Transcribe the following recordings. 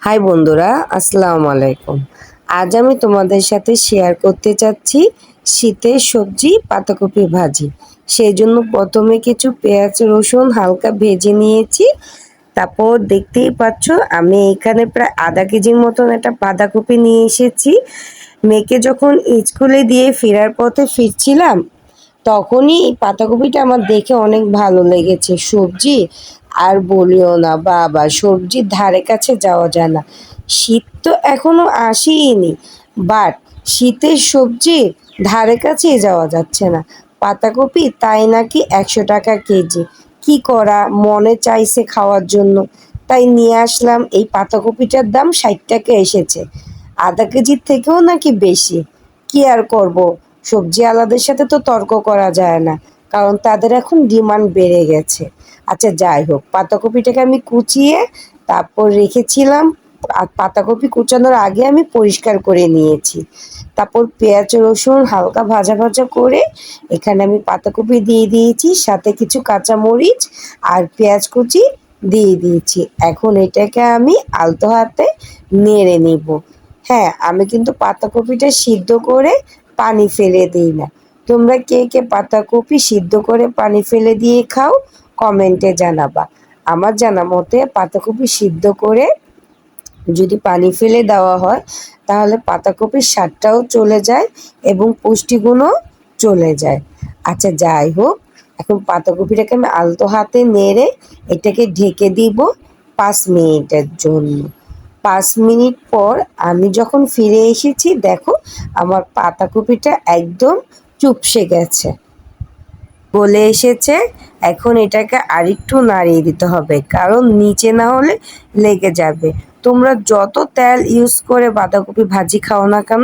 High বন্ধুরা, আসসালামু আলাইকুম। আজ আমি তোমাদের সাথে শেয়ার করতে চাচ্ছি শীতের সবজি পাতাকপি ভাজি। সেই জন্য প্রথমে কিছু পেঁয়াজ রসুন হালকা ভেজে নিয়েছি। তারপর দেখতেই পাচ্ছ আমি এখানে প্রায় আধা কেজির মতন একটা বাঁধাকপি নিয়ে এসেছি। মেয়েকে যখন স্কুলে দিয়ে ফেরার পথে ফিরছিলাম, তখনই এই পাতাকপিটা আমার দেখে অনেক ভালো লেগেছে। সবজি আর বলিও না, বাবা সবজির ধারে কাছে যাওয়া যায় না। শীত তো এখনো আসেইনি, বাট শীতের সবজির ধারে কাছেই যাওয়া যাচ্ছে না। পাতাকপি তাই নাকি 100 টাকা কেজি। কি করা, মনে চাইছে খাওয়ার জন্য, তাই নিয়ে আসলাম। এই পাতাকপিটার দাম 60 টাকা এসেছে, আধা কেজির থেকেও নাকি বেশি। কি আর করব, সবজি আলাদের সাথে তো তর্ক করা যায় না, কারণ তাদের এখন ডিমান্ড বেড়ে গেছে। আচ্ছা যাই হোক, পাতাকপিটাকে আমি কুচিয়ে তারপর রেখেছিলাম। আর পাতাকপি কুচানোর আগে আমি পরিষ্কার করে নিয়েছি। তারপর পেঁয়াজ রসুন হালকা ভাজা ভাজা করে এখানে আমি পাতাকপি দিয়ে দিয়েছি, সাথে কিছু কাঁচামরিচ আর পেঁয়াজ কুচি দিয়ে দিয়েছি। এখন এটাকে আমি আলতো হাতে নেড়ে নিব। হ্যাঁ, আমি কিন্তু পাতাকপিটা সিদ্ধ করে পানি ফেলে দিই না। তোমরা কে কে পাতাকপি সিদ্ধ করে পানি ফেলে দিয়ে খাও, কমেন্টে জানাবা। আমার জানা মতে পাতাকপি সিদ্ধ করে যদি পানি ফেলে দেওয়া হয়, তাহলে পাতাকপির স্বাদটাও চলে যায় এবং পুষ্টিগুণও চলে যায়। আচ্ছা যাই হোক, এখন পাতাকপিটাকে আমি আলতো হাতে নেড়ে এটাকে ঢেকে দিব 5 মিনিটের জন্য। 5 মিনিট পর আমি যখন ফিরে এসেছি, দেখো আমার পাতাকপিটা একদম চুপসে গেছে, গলে এসেছে। এখন এটাকে আরেকটু নাড়িয়ে দিতে হবে, কারণ নিচে না হলে লেগে যাবে। তোমরা যত তেল ইউজ করে বাঁধাকপি ভাজি খাও না কেন,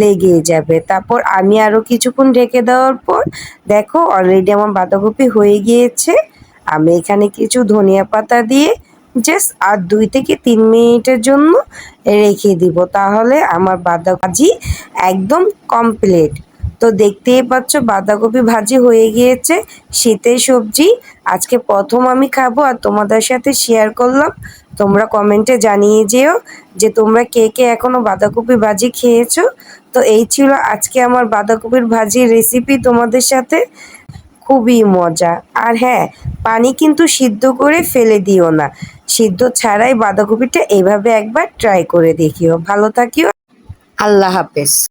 লেগে যাবে। তারপর আমি আরও কিছুক্ষণ ঢেকে দেওয়ার পর দেখো অলরেডি আমার বাঁধাকপি হয়ে গিয়েছে। আমি এখানে কিছু ধনিয়া পাতা দিয়ে জাস্ট আর 2 থেকে 3 মিনিটের জন্য রেখে দিব, তাহলে আমার বাঁধাকপি ভাজি একদম কমপ্লিট। তো দেখতেই পাচ্ছ বাঁধাকপি ভাজি হয়ে গিয়েছে। শীতের সবজি আজকে প্রথম আমি খাবো আর তোমাদের সাথে শেয়ার করলাম। তোমরা কমেন্টে জানিয়ে যেও যে তোমরা কে কে এখনো বাঁধাকপি ভাজি খেয়েছো। তো এই ছিল আজকে আমার বাঁধাকপির ভাজির রেসিপি তোমাদের সাথে। খুবই মজা। আর হ্যাঁ, পানি কিন্তু সিদ্ধ করে ফেলে দিও না, সিদ্ধ ছাড়াই বাঁধাকপিটা এইভাবে একবার ট্রাই করে দেখিও। ভালো থাকিও, আল্লাহ হাফেজ।